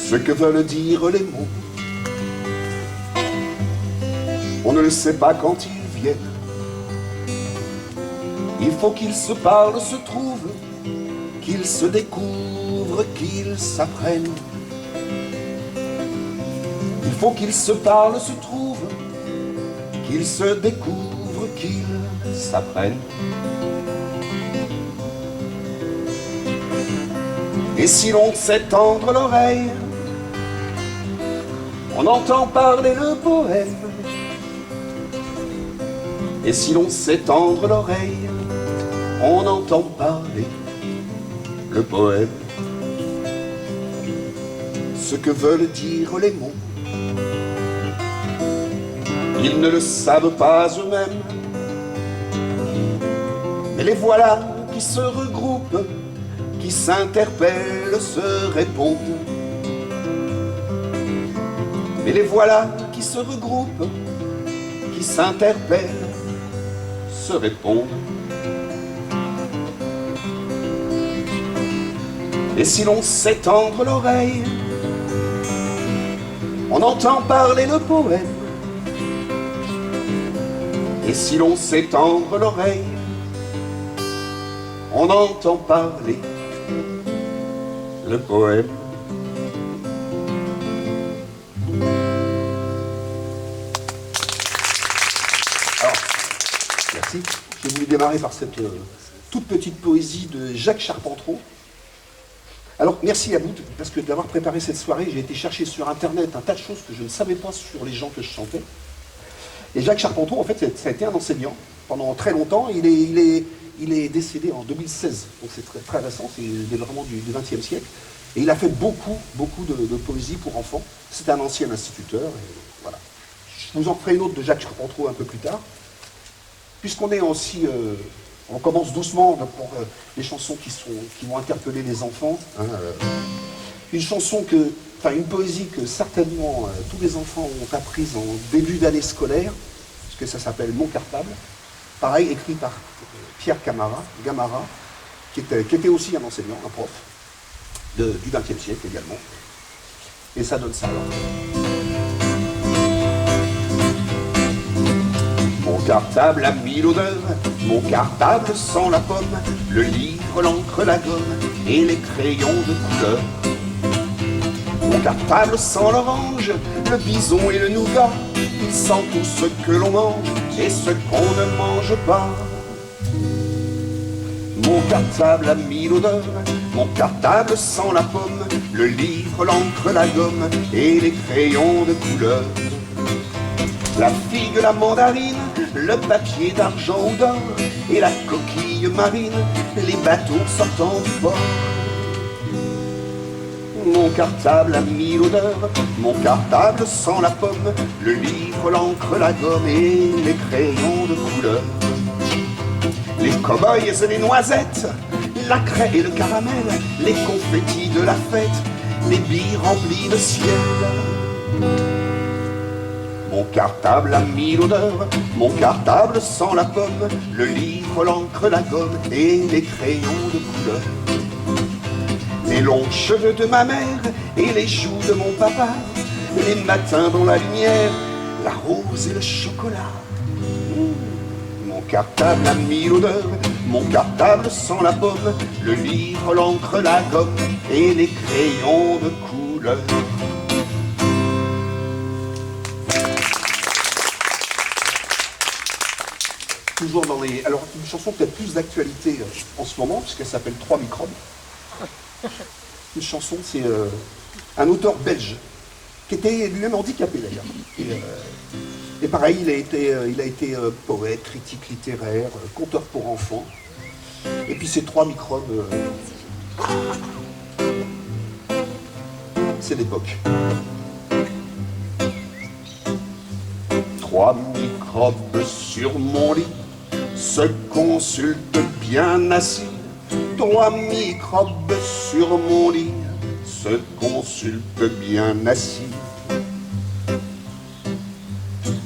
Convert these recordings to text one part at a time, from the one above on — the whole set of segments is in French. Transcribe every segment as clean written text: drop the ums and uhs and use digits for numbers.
ce que veulent dire les mots. On ne le sait pas quand ils viennent. Il faut qu'ils se parlent, se trouvent, qu'ils se découvrent, qu'ils s'apprennent. Il faut qu'ils se parlent, se trouvent, qu'ils se découvrent, qu'ils s'apprennent. Et si l'on sait tendre l'oreille, on entend parler le poème. Et si l'on sait tendre l'oreille, on entend parler le poème. Ce que veulent dire les mots, ils ne le savent pas eux-mêmes. Mais les voilà qui se regroupent, qui s'interpellent, se répondent. Mais les voilà qui se regroupent, qui s'interpellent, se répondent. Et si l'on sait tendre l'oreille, on entend parler le poème. Et si l'on sait tendre l'oreille, on entend parler le poème. Alors, merci. J'ai voulu démarrer par cette toute petite poésie de Jacques Charpentreau. Alors, merci à vous, parce que d'avoir préparé cette soirée, j'ai été chercher sur Internet un tas de choses que je ne savais pas sur les gens que je chantais. Et Jacques Charpentreau, en fait, ça a été un enseignant pendant très longtemps. Il est décédé en 2016, donc c'est très, très récent, c'est vraiment du XXe siècle. Et il a fait beaucoup de poésie pour enfants. C'est un ancien instituteur, et voilà. Je vous en ferai une autre de Jacques Charpentreau un peu plus tard. Puisqu'on est aussi... on commence doucement pour les chansons qui vont interpeller les enfants. Hein, une poésie que certainement tous les enfants ont apprise en début d'année scolaire, parce que ça s'appelle Mon cartable. Pareil, écrit par Pierre Gamarra, qui était aussi un enseignant, un prof, du XXe siècle également. Et ça donne ça alors. Mon cartable a 1000 odeurs, mon cartable sent la pomme, le livre, l'encre, la gomme et les crayons de couleur. Mon cartable sent l'orange, le bison et le nougat, il sent tout ce que l'on mange et ce qu'on ne mange pas. Mon cartable a 1000 odeurs, mon cartable sent la pomme, le livre, l'encre, la gomme et les crayons de couleur. La figue, la mandarine, le papier d'argent ou d'or et la coquille marine, les bateaux sortant du port. Mon cartable a 1000 odeurs, mon cartable sent la pomme, le livre, l'encre, la gomme et les crayons de couleur. Les cow-boys et les noisettes, la craie et le caramel, les confettis de la fête, les billes remplies de ciel. Mon cartable a 1000 odeurs, mon cartable sent la pomme, le livre, l'encre, la gomme et les crayons de couleur. Les longs cheveux de ma mère et les joues de mon papa, les matins dans la lumière, la rose et le chocolat. Mon cartable a 1000 odeurs, mon cartable sent la pomme, le livre, l'encre, la gomme et les crayons de couleur. Toujours dans les... Alors, une chanson peut-être plus d'actualité en ce moment, puisqu'elle s'appelle 3 microbes. Une chanson, c'est un auteur belge, qui était lui-même handicapé d'ailleurs. Et pareil, il a été poète, critique littéraire, conteur pour enfants. Et puis ces 3 microbes, c'est l'époque. 3 microbes sur mon lit se consultent bien assis. 3 microbes sur mon lit se consultent bien assis.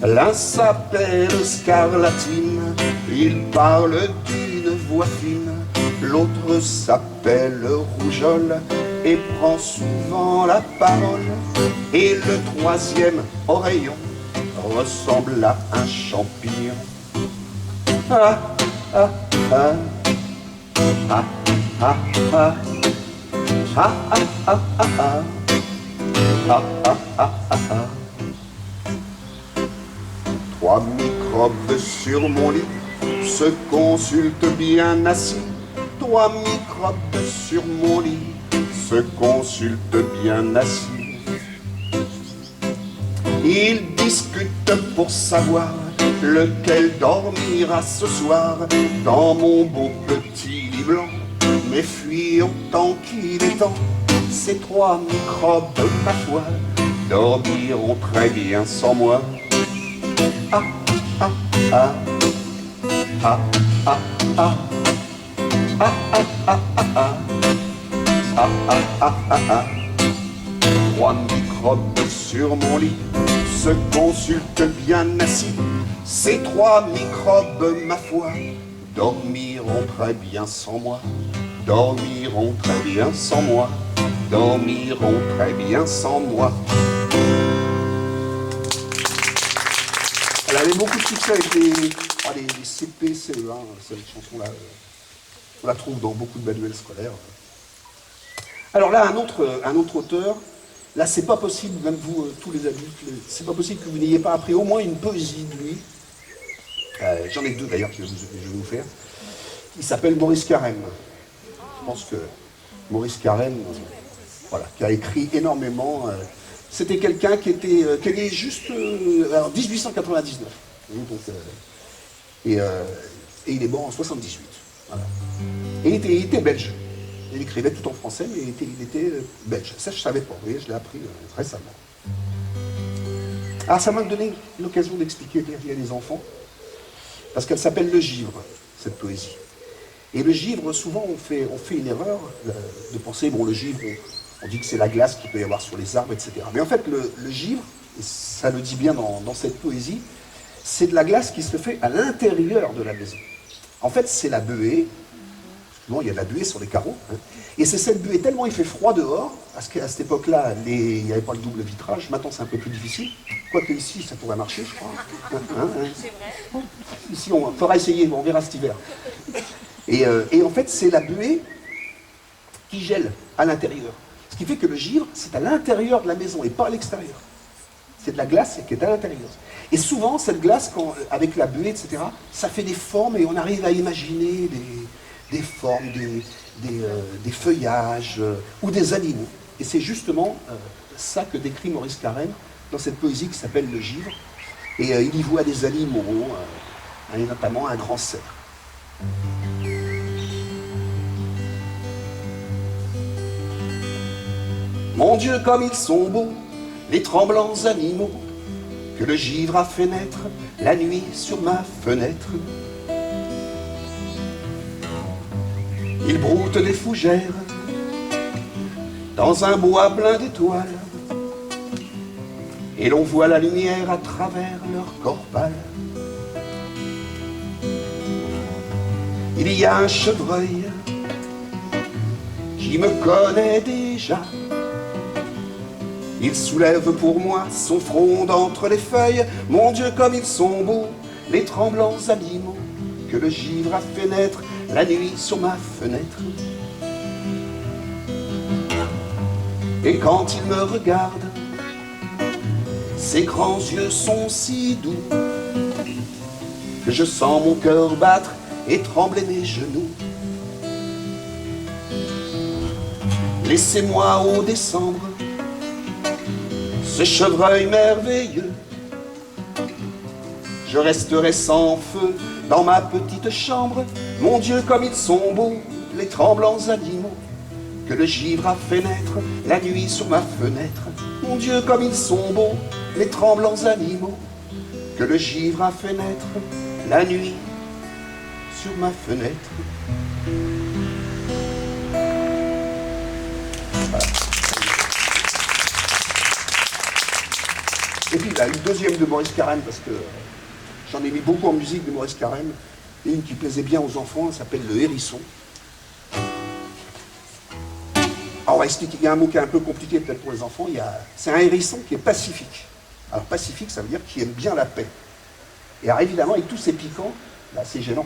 L'un s'appelle Scarlatine, il parle d'une voix fine. L'autre s'appelle Rougeole, et prend souvent la parole. Et le troisième oreillon ressemble à un champignon. Ah, ah, ah, ah, ah, ah, ah, ah, ah, ah, ah. Ah, ah, ah, ah, ah. 3 microbes sur mon lit se consultent bien assis. 3 microbes sur mon lit se consultent bien assis. Ils discutent pour savoir lequel dormira ce soir dans mon beau petit lit blanc. Mais fuyons tant qu'il est temps. Ces 3 microbes, ma foi, dormiront très bien sans moi. Ah, ah, ah, ah, ah, ah, ah, ah, ah, ah, ah, ah, ah, ah, ah. 3 microbes sur mon lit se consultent bien assis. Ces 3 microbes, ma foi, dormiront très bien sans moi. Dormiront très bien sans moi. Dormiront très bien sans moi. Elle avait beaucoup de succès avec les CP, CE1, cette chanson-là. On la trouve dans beaucoup de manuels scolaires. Alors là, un autre auteur, là c'est pas possible, même vous, tous les adultes, c'est pas possible que vous n'ayez pas appris au moins une poésie de lui. J'en ai 2 d'ailleurs que je vais vous faire. Il s'appelle Maurice Carême. Je pense que Maurice Carême, voilà, qui a écrit énormément. C'était quelqu'un qui est né juste en 1899. Donc, et il est mort en 78. Voilà. Et il était belge. Il écrivait tout en français, mais il était belge. Ça, je ne savais pas. Vous voyez, je l'ai appris récemment. Alors, ça m'a donné l'occasion d'expliquer à les enfants, parce qu'elle s'appelle Le Givre, cette poésie. Et le givre, souvent, on fait une erreur de penser, bon, le givre, on dit que c'est la glace qu'il peut y avoir sur les arbres, etc. Mais en fait, le givre, et ça le dit bien dans cette poésie, c'est de la glace qui se fait à l'intérieur de la maison. En fait, c'est la buée. Souvent, il y a de la buée sur les carreaux. Hein, et c'est cette buée, tellement il fait froid dehors, parce qu'à cette époque-là, il n'y avait pas le double vitrage. Maintenant, c'est un peu plus difficile. Quoique ici, ça pourrait marcher, je crois. C'est vrai. Ici, on fera essayer, on verra cet hiver. Et en fait, c'est la buée qui gèle à l'intérieur. Ce qui fait que le givre, c'est à l'intérieur de la maison et pas à l'extérieur. C'est de la glace qui est à l'intérieur. Et souvent, cette glace, avec la buée, etc., ça fait des formes et on arrive à imaginer des formes, des feuillages ou des animaux. Et c'est justement ça que décrit Maurice Carême dans cette poésie qui s'appelle Le Givre. Et il y voit des animaux, et notamment un grand cerf. Mon Dieu, comme ils sont beaux, les tremblants animaux, que le givre a fait naître la nuit sur ma fenêtre. Ils broutent des fougères dans un bois plein d'étoiles, et l'on voit la lumière à travers leur corps pâle. Il y a un chevreuil qui me connaît déjà. Il soulève pour moi son front d'entre les feuilles. Mon Dieu, comme ils sont beaux, les tremblants animaux, que le givre a fait naître la nuit sur ma fenêtre. Et quand il me regarde, ses grands yeux sont si doux, que je sens mon cœur battre et trembler mes genoux. Laissez-moi au décembre ce chevreuil merveilleux. Je resterai sans feu dans ma petite chambre. Mon Dieu, comme ils sont beaux, les tremblants animaux, que le givre a fait naître la nuit sur ma fenêtre. Mon Dieu, comme ils sont beaux, les tremblants animaux, que le givre a fait naître la nuit sur ma fenêtre. Voilà. Et puis, là, une deuxième de Maurice Carême, parce que j'en ai mis beaucoup en musique de Maurice Carême, et une qui plaisait bien aux enfants, elle s'appelle Le Hérisson. Ah, on va expliquer, il y a un mot qui est un peu compliqué peut-être pour les enfants, c'est un hérisson qui est pacifique. Alors pacifique, ça veut dire qu'il aime bien la paix. Et alors évidemment, avec tous ces piquants, là c'est gênant.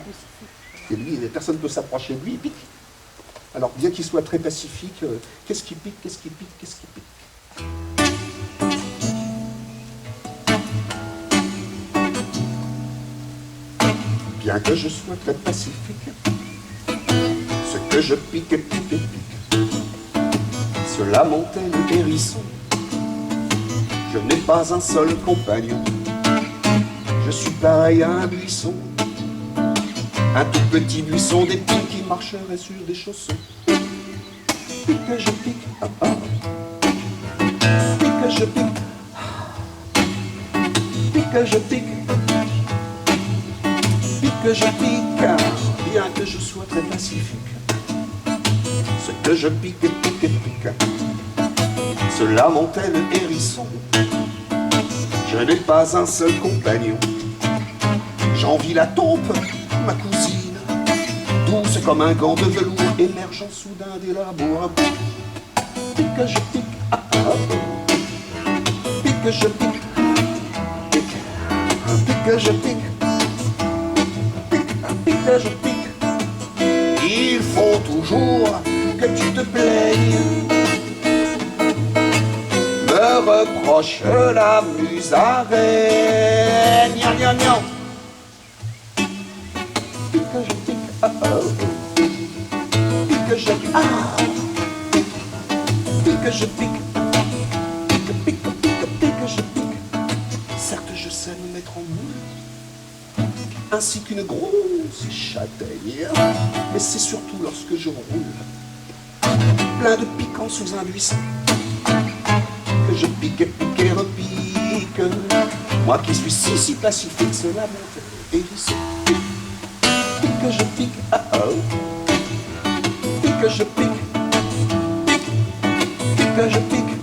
Et lui, personne ne peut s'approcher de lui, il pique. Alors bien qu'il soit très pacifique, qu'est-ce qui pique, qu'est-ce qui pique, qu'est-ce qui pique? Bien que je sois très pacifique, ce que je pique et pique et pique, cela montait le hérisson. Je n'ai pas un seul compagnon, je suis pareil à un buisson, un tout petit buisson d'épines qui marcherait sur des chaussons. Pique que je pique, ah ah, pique que je pique, pique que je pique, pique que je pique, bien que je sois très pacifique. Ce que je pique et pique et pique, cela montait le hérisson. Je n'ai pas un seul compagnon, j'envie la taupe, ma cousine, douce comme un gant de velours émergeant soudain des labos. Pique que je pique, ah ah, pique que je pique, pique, pique que je pique, pique, pique que je pique. Il faut toujours que tu te plaignes, me reproche la musaraigne. Gna gna gna. Pique que je pique, ah oh. Pique que je pique, ah. Pique que je pique, pique, pique, pique, pique que je pique. Certes je sais me mettre en moule, ainsi qu'une grosse châtaigne, mais c'est surtout lorsque je roule, plein de piquants sous un buisson, que je pique et pique et repique. Moi qui suis si pacifique, cela monte hérisson. Pique que je pique, ah oh. Pique que je pique, pique, pique que je pique.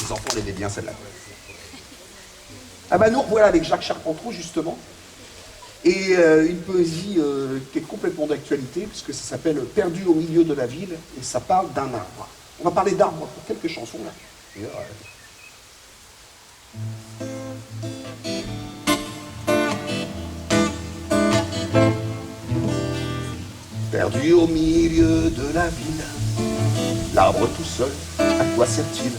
Les enfants l'aimaient bien celle-là. Ah bah nous revoilà avec Jacques Charpentreau justement, et une poésie qui est complètement d'actualité, puisque ça s'appelle « Perdu au milieu de la ville », et ça parle d'un arbre. On va parler d'arbres pour quelques chansons là. Perdu au milieu de la ville, l'arbre tout seul, à quoi sert-il?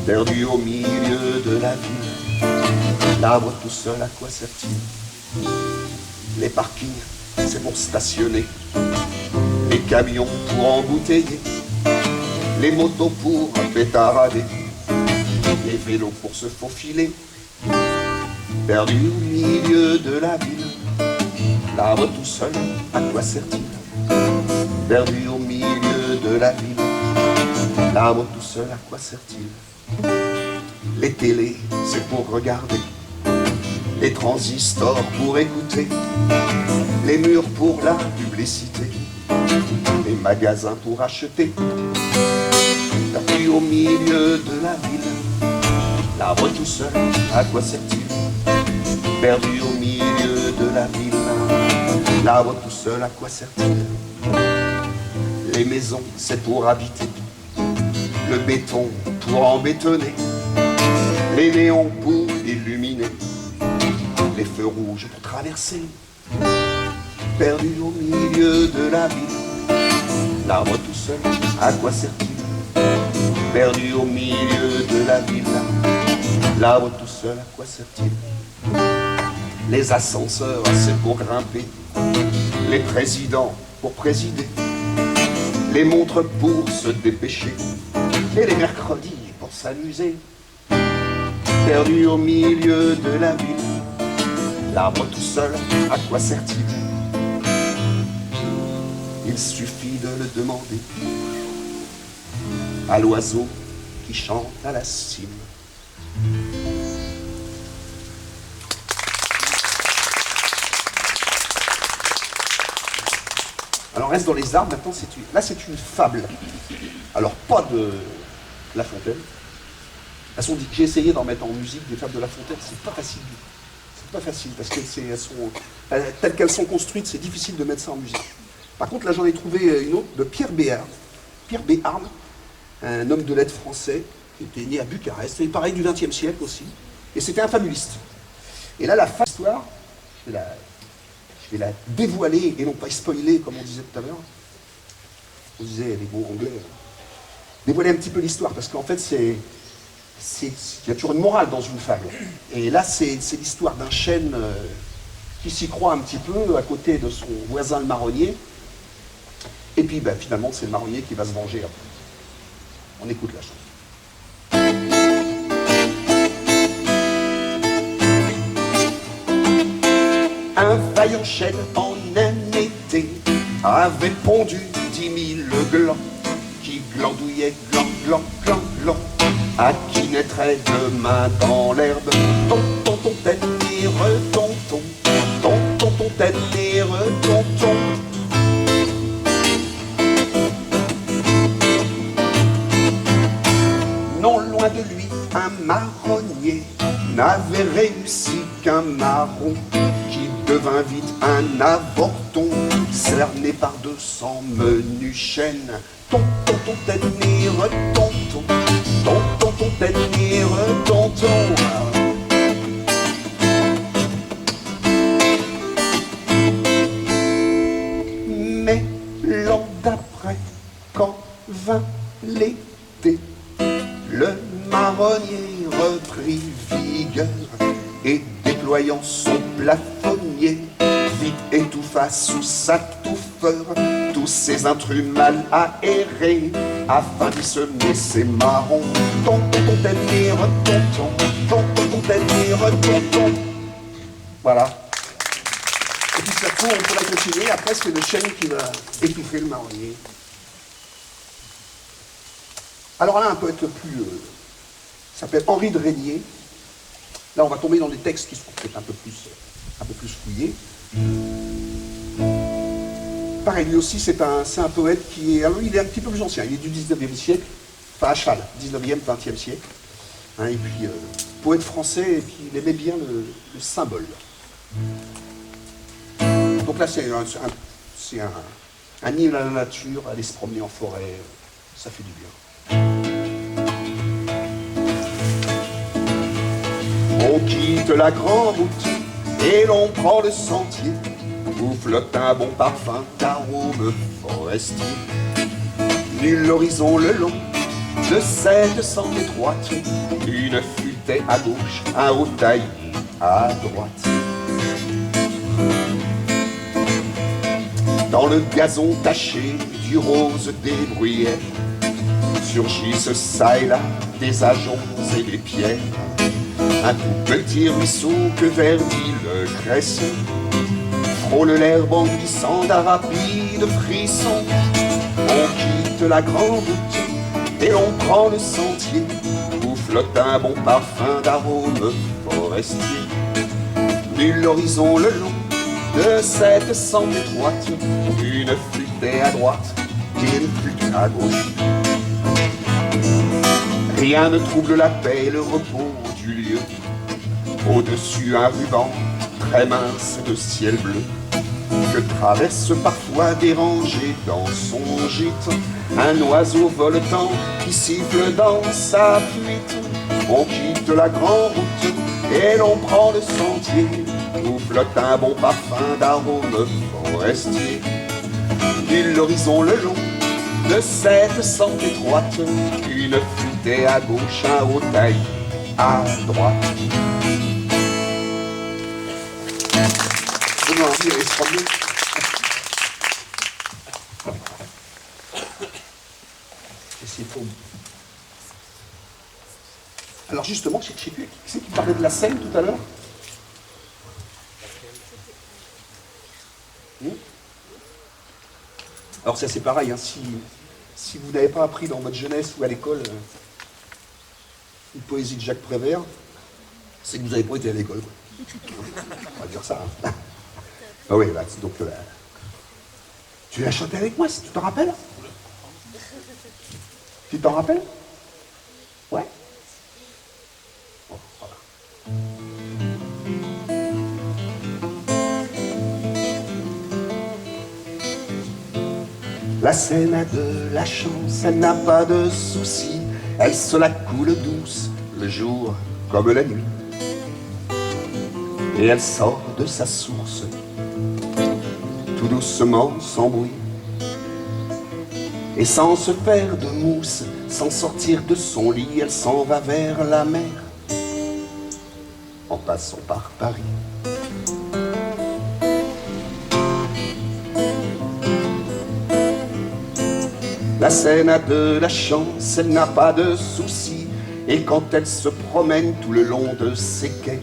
Perdu au milieu de la ville, l'arbre tout seul, à quoi sert-il? Les parkings, c'est pour stationner, les camions pour embouteiller, les motos pour pétarader, les vélos pour se faufiler. Perdu au milieu de la ville, l'arbre tout seul, à quoi sert-il? Perdu au milieu de la ville, l'arbre tout seul, à quoi sert-il? Les télés, c'est pour regarder, les transistors pour écouter, les murs pour la publicité, les magasins pour acheter. Perdu au milieu de la ville, l'arbre tout seul, à quoi sert-il? Perdu au milieu de la ville, l'arbre tout seul, à quoi sert-il? Les maisons, c'est pour habiter, le béton pour embétonner, les néons pour illuminer, les feux rouges pour traverser. Perdu au milieu de la ville, l'arbre tout seul, à quoi sert-il? Perdu au milieu de la ville, l'arbre tout seul, à quoi sert-il? Les ascenseurs, c'est pour grimper, les présidents pour présider, les montres pour se dépêcher, et les mercredis pour s'amuser. Perdu au milieu de la ville, l'arbre tout seul, à quoi sert-il? Il suffit de le demander à l'oiseau qui chante à la cime. Alors on reste dans les arbres, maintenant là c'est une fable. Alors pas de La Fontaine. De toute façon, j'ai essayé d'en mettre en musique des fables de La Fontaine, c'est pas facile du tout. C'est pas facile, parce que telles qu'elles sont construites, c'est difficile de mettre ça en musique. Par contre, là, j'en ai trouvé une autre de Pierre Béarn. Pierre Béarn, un homme de lettres français, qui était né à Bucarest, et pareil du XXe siècle aussi. Et c'était un fabuliste. Et là, la fin de l'histoire, je vais la dévoiler et non pas spoiler, comme on disait tout à l'heure. On disait les mots anglais. Dévoiler un petit peu l'histoire, parce qu'en fait, il y a toujours une morale dans une fable. Et là, c'est l'histoire d'un chêne qui s'y croit un petit peu à côté de son voisin le marronnier. Et puis, ben, finalement, c'est le marronnier qui va se venger après. On écoute la chanson. Un vaillant chêne en un été avait pondu 10 000 glands qui glandouillaient gland, gland, gland, gland. À qui naîtrait demain dans l'herbe tonton, tête et retonton, tonton, tête et retonton. Non loin de lui, un marronnier n'avait réussi qu'un marron qui devint vite un avorton, cerné par 200 menus chênes. Tonton, tête et retonton, tonton, tête et retonton. Mais l'an d'après, quand vint l'été, le marronnier reprit vigueur et déployant son plafonnier, vite étouffa sous sa touffeur tous ces intrus mal aérés, afin d'y semer ses marrons. Tonton, tête et retonton, tonton, tête et retonton. Voilà. Et puis ça on pourrait continuer. Après, c'est le chêne qui va étouffer le marronnier. Alors là, un poète plus... s'appelle Henri de Régnier. Là, on va tomber dans des textes qui sont peut-être un peu plus fouillés. Pareil, lui aussi, c'est un poète qui est... Alors, il est un petit peu plus ancien, il est du 19e siècle, enfin à cheval, 19e, 20e siècle. Hein, et puis, poète français, et puis il aimait bien le symbole. Donc là, c'est un hymne à la nature, aller se promener en forêt, ça fait du bien. On quitte la grande route et l'on prend le sentier où flotte un bon parfum d'arômes forestiers. Nul horizon le long de cette sente étroite, une futaie à gauche, un haut taillis à droite. Dans le gazon taché du rose des bruyères, surgissent ça et là des ajoncs et des pierres. Un tout petit ruisseau que verdit le cresson frôle l'herbe en glissant d'un rapide frisson. On quitte la grande route et on prend le sentier où flotte un bon parfum d'arômes forestiers. Nul horizon le long de cette sente étroite, une futaie à droite et une futaie à gauche. Rien ne trouble la paix et le repos du lieu. Au-dessus un ruban très mince de ciel bleu que traverse parfois dérangé dans son gîte un oiseau voletant qui siffle dans sa fuite. On quitte la grande route et l'on prend le sentier où flotte un bon parfum d'arômes forestiers. Nul l'horizon le long de cette sente étroite, une futaie à gauche, un haut taillis à droite. Donnez envie d'aller se promener. Et c'est faux. Alors justement, je ne sais plus, qui c'est qui parlait de la Seine tout à l'heure? Alors ça c'est pareil, hein, si vous n'avez pas appris dans votre jeunesse ou à l'école une poésie de Jacques Prévert, c'est que vous n'avez pas été à l'école. On va dire ça. Hein. Ah oui, bah, donc tu l'as chanté avec moi, tu t'en rappelles? Tu t'en rappelles? Ouais. Bon, voilà. La Seine a de la chance, elle n'a pas de soucis, elle se la coule douce, le jour comme la nuit. Et elle sort de sa source, tout doucement, sans bruit. Et sans se faire de mousse, sans sortir de son lit, elle s'en va vers la mer, en passant par Paris. La Seine a de la chance, elle n'a pas de soucis, et quand elle se promène tout le long de ses quais,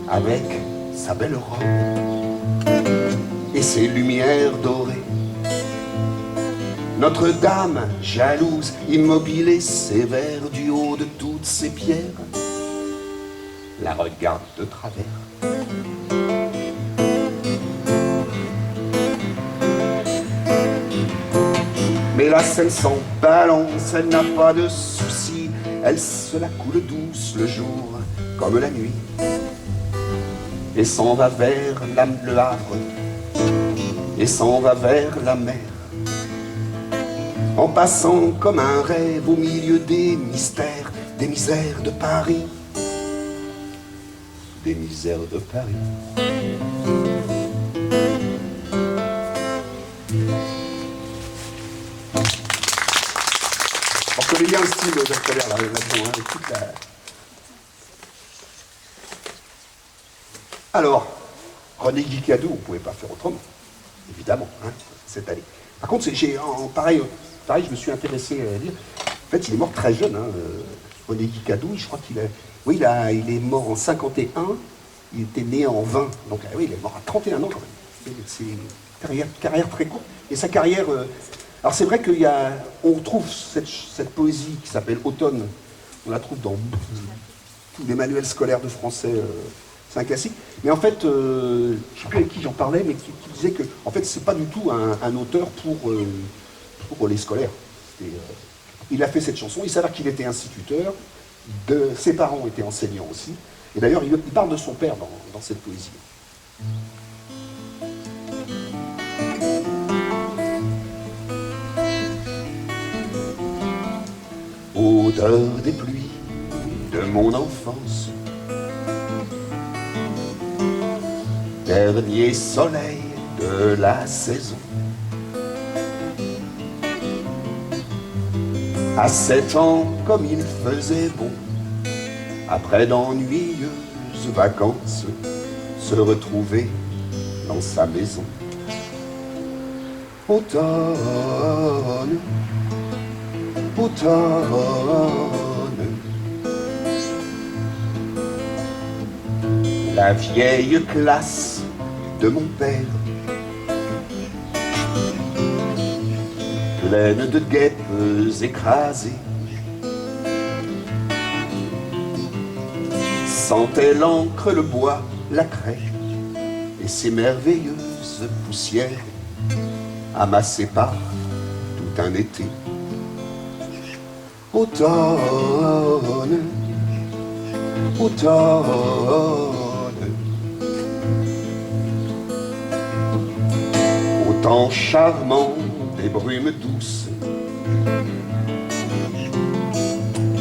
avec sa belle robe et ses lumières dorées, Notre-Dame, jalouse, immobile et sévère, du haut de toutes ses pierres, la regarde de travers. Mais la Seine s'en balance, elle n'a pas de soucis, elle se la coule douce le jour comme la nuit, et s'en va vers le Havre, et s'en va vers la mer, en passant comme un rêve au milieu des mystères, des misères de Paris, des misères de Paris. On connaît bien le style de Jacques Collère, la réalisation, avec toute la... Alors, René Guicadou, on ne pouvait pas faire autrement, évidemment, hein, cette année. Par contre, pareil, je me suis intéressé à lire. En fait, il est mort très jeune, hein, René Guicadou, je crois qu'il a... Oui, il est mort en 51, il était né en 20, donc oui, il est mort à 31 ans quand même. C'est une carrière très courte. Et sa carrière... Alors c'est vrai qu'on retrouve cette poésie qui s'appelle Automne, on la trouve dans tous les manuels scolaires de français, c'est un classique. Mais en fait, je ne sais plus avec qui j'en parlais, mais qui disait que en fait, c'est pas du tout un auteur pour les scolaires. Il a fait cette chanson, il s'avère qu'il était instituteur, ses parents étaient enseignants aussi, et d'ailleurs il parle de son père dans cette poésie. Odeur des pluies de mon enfance, dernier soleil de la saison. À 7 ans, comme il faisait bon, après d'ennuyeuses vacances, se retrouver dans sa maison. Automne, automne, la vieille classe de mon père, pleine de guêpes écrasées, sentait l'encre, le bois, la craie et ces merveilleuses poussières amassées par tout un été. Automne, automne, au temps charmant des brumes douces,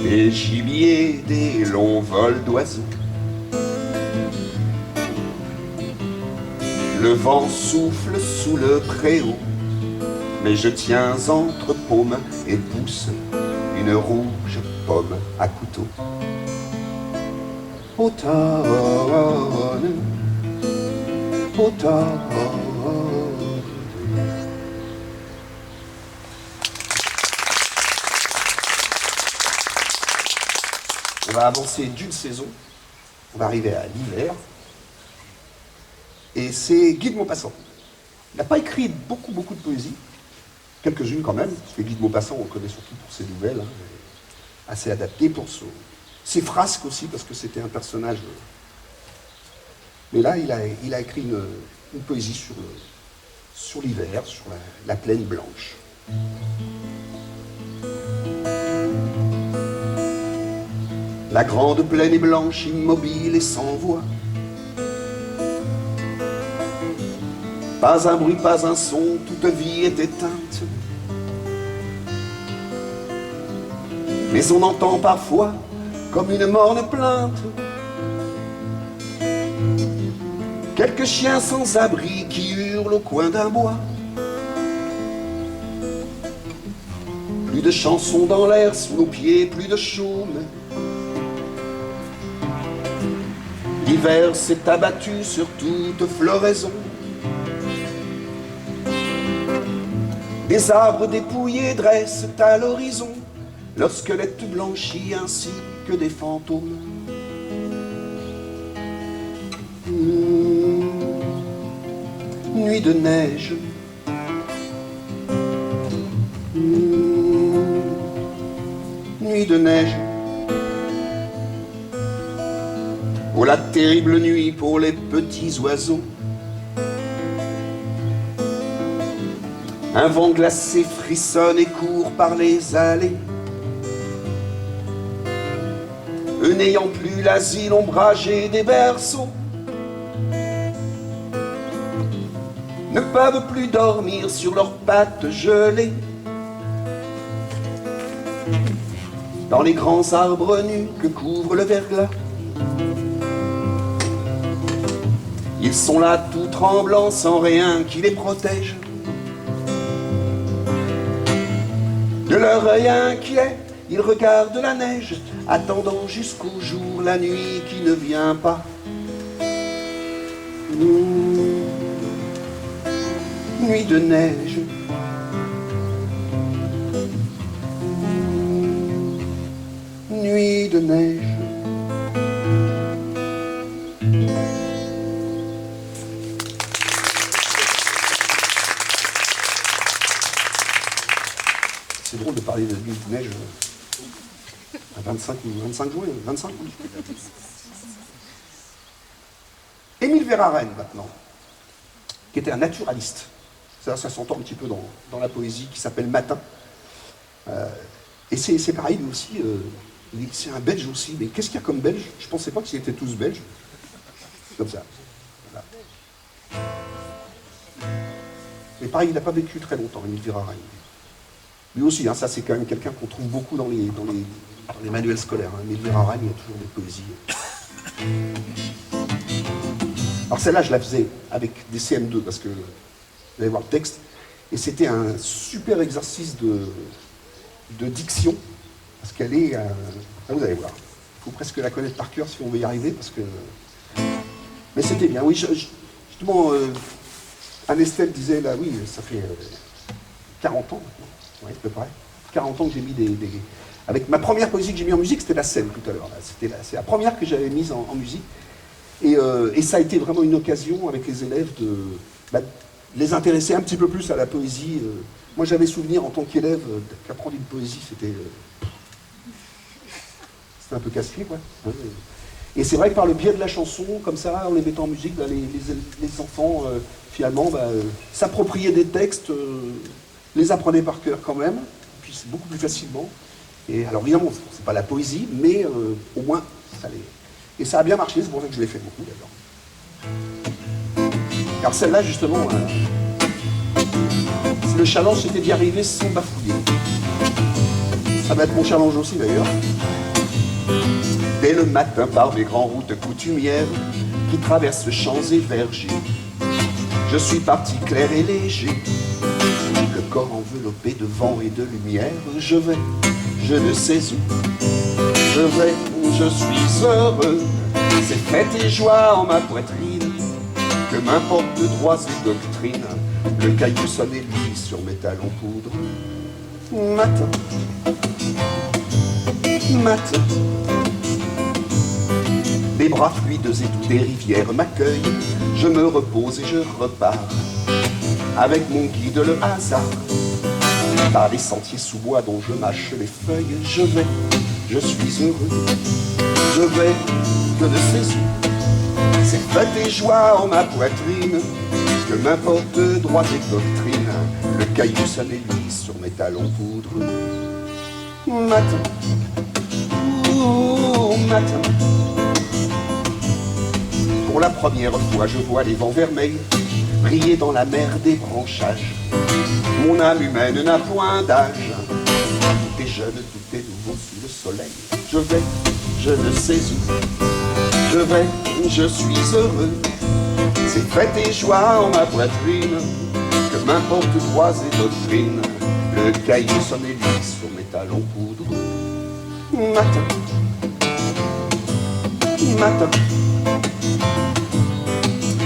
des gibiers, des longs vols d'oiseaux. Le vent souffle sous le préau, mais je tiens entre paumes et pousse une rouge pomme à couteau. Automne, automne. On va avancer d'une saison, on va arriver à l'hiver, et c'est Guy de Maupassant. Il n'a pas écrit beaucoup de poésie, quelques-unes quand même, parce que Guy de Maupassant, on le connaît surtout pour ses nouvelles, hein, assez adaptées pour ses frasques aussi, parce que c'était un personnage. Mais là, il a écrit une poésie sur l'hiver, sur la plaine blanche. La grande plaine est blanche, immobile et sans voix. Pas un bruit, pas un son, toute vie est éteinte. Mais on entend parfois comme une morne plainte quelques chiens sans abri qui hurlent au coin d'un bois. Plus de chansons dans l'air sous nos pieds, plus de chaume. L'hiver s'est abattu sur toute floraison. Des arbres dépouillés dressent à l'horizon leur squelette blanchi ainsi que des fantômes. Nuit de neige. Nuit de neige. Oh la terrible nuit pour les petits oiseaux. Un vent glacé frissonne et court par les allées. Eux n'ayant plus l'asile ombragé des berceaux, ne peuvent plus dormir sur leurs pattes gelées. Dans les grands arbres nus que couvre le verglas, ils sont là tout tremblants sans rien qui les protège. De leur œil inquiet, ils regardent la neige, attendant jusqu'au jour la nuit qui ne vient pas. Nuit de neige. Nuit de neige. C'est drôle de parler de nuit de neige à 25 juin, 25 août. Émile Verhaeren, maintenant, qui était un naturaliste. Ça s'entend un petit peu dans la poésie, qui s'appelle Matin. Et c'est pareil, lui aussi, c'est un Belge aussi. Mais qu'est-ce qu'il y a comme Belge? Je ne pensais pas qu'ils étaient tous Belges. Comme ça. Voilà. Mais pareil, il n'a pas vécu très longtemps, Émile Verhaeren. Lui aussi, hein, ça c'est quand même quelqu'un qu'on trouve beaucoup dans les manuels scolaires. Hein. Émile Verhaeren, il y a toujours des poésies. Alors celle-là, je la faisais avec des CM2, parce que vous allez voir le texte, et c'était un super exercice de diction, parce qu'elle est... vous allez voir, il faut presque la connaître par cœur si on veut y arriver, parce que... Mais c'était bien, oui, justement, Anne-Estelle disait, là, oui, ça fait 40 ans maintenant, oui, à peu près, 40 ans que j'ai mis des... Avec ma première poésie que j'ai mis en musique, c'était la scène tout à l'heure, c'est la première que j'avais mise en musique, et ça a été vraiment une occasion avec les élèves de les intéresser un petit peu plus à la poésie. Moi j'avais souvenir en tant qu'élève qu'apprendre une poésie, c'était un peu casse-pied, quoi. Et c'est vrai que par le biais de la chanson, comme ça, en les mettant en musique, les enfants, finalement, s'appropriaient des textes, les apprenaient par cœur quand même, puis c'est beaucoup plus facilement. Et alors évidemment, c'est pas la poésie, mais au moins, ça allait. Et ça a bien marché, c'est pour ça que je l'ai fait beaucoup d'abord. Car celle-là, justement, le challenge, c'était d'y arriver sans bafouiller. Ça va être mon challenge aussi, d'ailleurs. Dès le matin, par des grandes routes coutumières qui traversent champs et vergers, je suis parti clair et léger, le corps enveloppé de vent et de lumière. Je vais, je ne sais où, je vais, je suis heureux. C'est fête et joie en ma poitrine, que m'importe de droits et doctrines, le caillou sonne et lui sur mes talons poudre. Matin, matin, des bras fluides et doux des rivières m'accueillent, je me repose et je repars, avec mon guide le hasard, par les sentiers sous bois dont je mâche les feuilles. Je vais, je suis heureux, je vais, que de sais où. C'est fête et joie en ma poitrine, que m'importe droit et doctrine, le caillou sonne et lui sur mes talons poudre. Matin, matin, pour la première fois je vois les vents vermeils briller dans la mer des branchages. Mon âme humaine n'a point d'âge. Tout est jeune, tout est nouveau sous le soleil. Je vais, je ne sais où. Je vais, je suis heureux. C'est fête et joie en ma poitrine. Que m'importe droits et doctrines. Le caillou sonne et lisse sur mes talons poudreux. Matin, matin.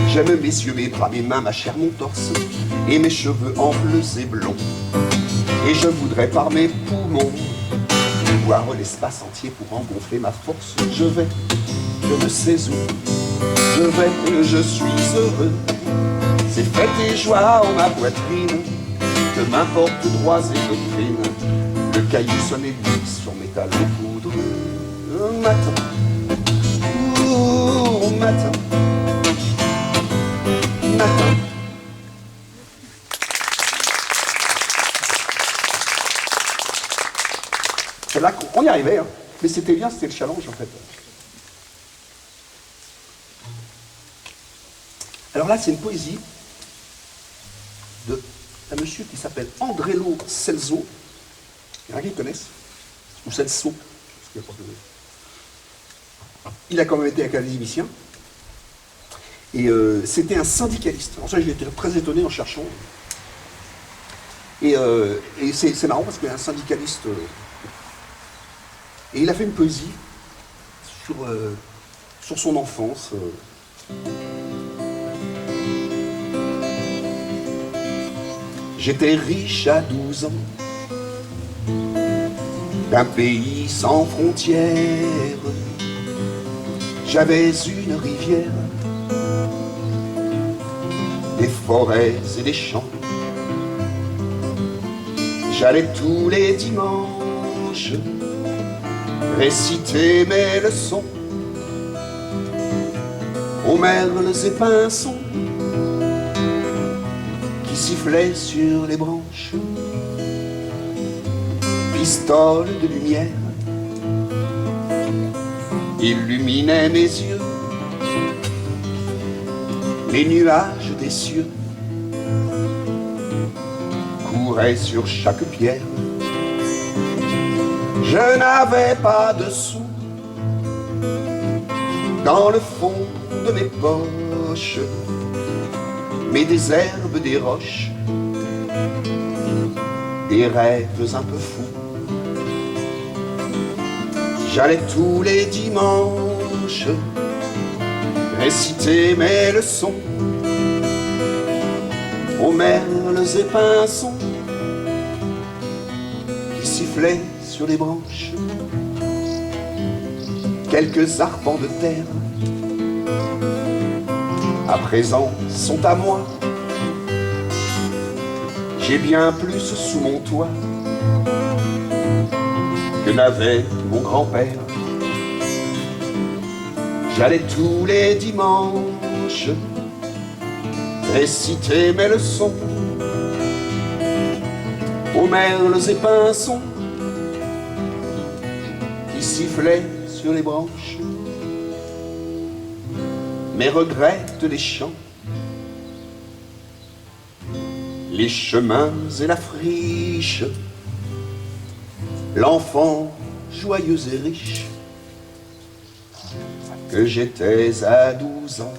J'aime mes yeux, mes bras, mes mains, ma chair, mon torse et mes cheveux amples et blonds. Et je voudrais par mes poumons voir l'espace entier pour en gonfler ma force. Je vais, je ne sais où. Je vais, je suis heureux. C'est fête et joie en ma poitrine. Que m'importe droits et doctrines. Le caillou sonne et glisse sur mes talons poudreux. Matin, matin. Matin. C'est là qu'on y arrivait, hein. Mais c'était bien, c'était le challenge en fait. Alors là, c'est une poésie d'un monsieur qui s'appelle Andrello Celso. Il y en a qui connaissent, ou Celso. Il a quand même été académicien. Et c'était un syndicaliste. Alors ça, j'ai été très étonné en cherchant. Et c'est marrant parce qu'il y a un syndicaliste. Et il a fait une poésie sur son enfance. J'étais riche à 12 ans, d'un pays sans frontières. J'avais une rivière, des forêts et des champs. J'allais tous les dimanches réciter mes leçons aux merles et pinsons qui sifflaient sur les branches. Pistoles de lumière illuminaient mes yeux. Les nuages des cieux couraient sur chaque pierre. Je n'avais pas de sous dans le fond de mes poches, mais des herbes, des roches, des rêves un peu fous. J'allais tous les dimanches réciter mes leçons aux merles et pinsons qui sifflaient sur les branches. Quelques arpents de terre à présent sont à moi. J'ai bien plus sous mon toit que n'avait mon grand-père. J'allais tous les dimanches réciter mes leçons aux merles et pinsons qui sifflaient sur les branches. Mes regrets les champs, les chemins et la friche, l'enfant joyeux et riche que j'étais à 12 ans.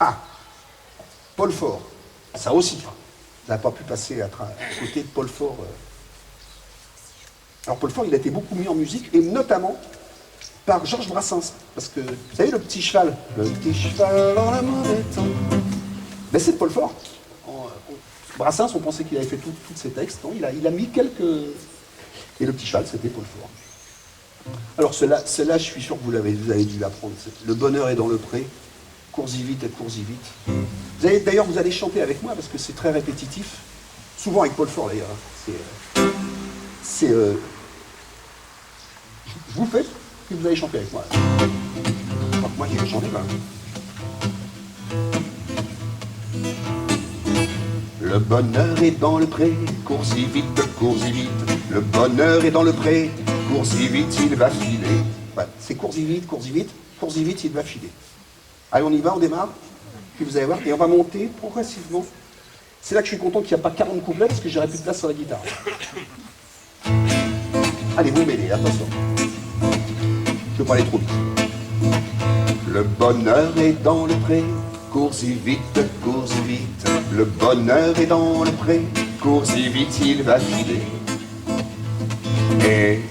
Ah, Paul Faure, ça aussi, on n'a pas pu passer à côté de Paul Faure. Alors Paul Faure, il a été beaucoup mis en musique, et notamment par Georges Brassens. Parce que, vous savez, le petit cheval, le petit cheval dans la mauvais temps, ben, c'est de Paul Faure. Brassens, on pensait qu'il avait fait tous ces textes. Non, il a mis quelques... Et le petit cheval, c'était Paul Faure. Alors celle-là, je suis sûr que vous avez dû l'apprendre. Le bonheur est dans le pré, cours-y vite et cours-y vite. D'ailleurs, vous allez chanter avec moi parce que c'est très répétitif. Souvent avec Paul Faure, d'ailleurs. Je vous fais, et vous allez chanter avec moi. Moi, qui vais chanter, là. Le bonheur est dans le pré, cours-y vite, cours-y vite. Le bonheur est dans le pré, cours-y vite, il va filer. Ouais, c'est cours-y vite, cours-y vite, cours-y vite, il va filer. Allez, on y va, on démarre. Puis vous allez voir, et on va monter progressivement. C'est là que je suis content qu'il n'y a pas 40 couplets, parce que j'aurais plus de place sur la guitare. Allez, vous m'aidez, attention. Je ne veux pas aller trop vite. Le bonheur est dans le pré, cours-y vite, cours-y vite. Le bonheur est dans le pré, cours-y vite, il va filer. Et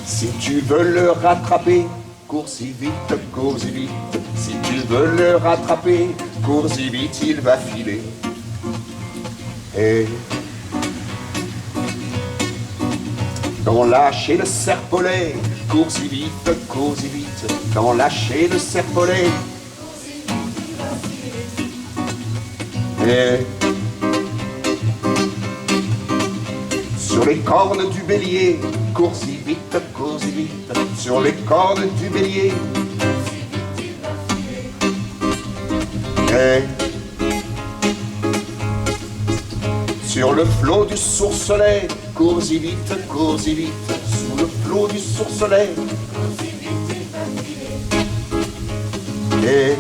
si tu veux le rattraper, cours-y vite, cours-y vite. Si tu veux le rattraper, cours-y vite, il va filer. Et dans lâcher le serpolet, cours-y vite, cours-y vite. Dans lâcher le serpolet, et sur les cornes du bélier, cours-y vite, cours-y vite. Sur les cornes du bélier, et sur le flot du sourcelet, cours-y vite, cours-y vite. Sous le flot du sourcelet, et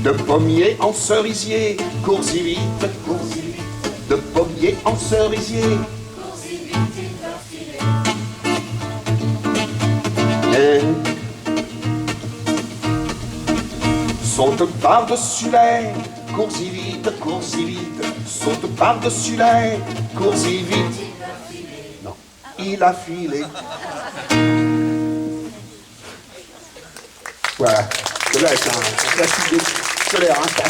de pommier en cerisier, cours-y vite, cours-y vite. De pommier en cerisier, cours-y vite, il va filer. Et saute par-dessus l'air, cours-y vite, cours-y vite. Saute par-dessus l'air, cours-y vite. Non, il a filé. Voilà, cela est un classique solaire, hein, ça.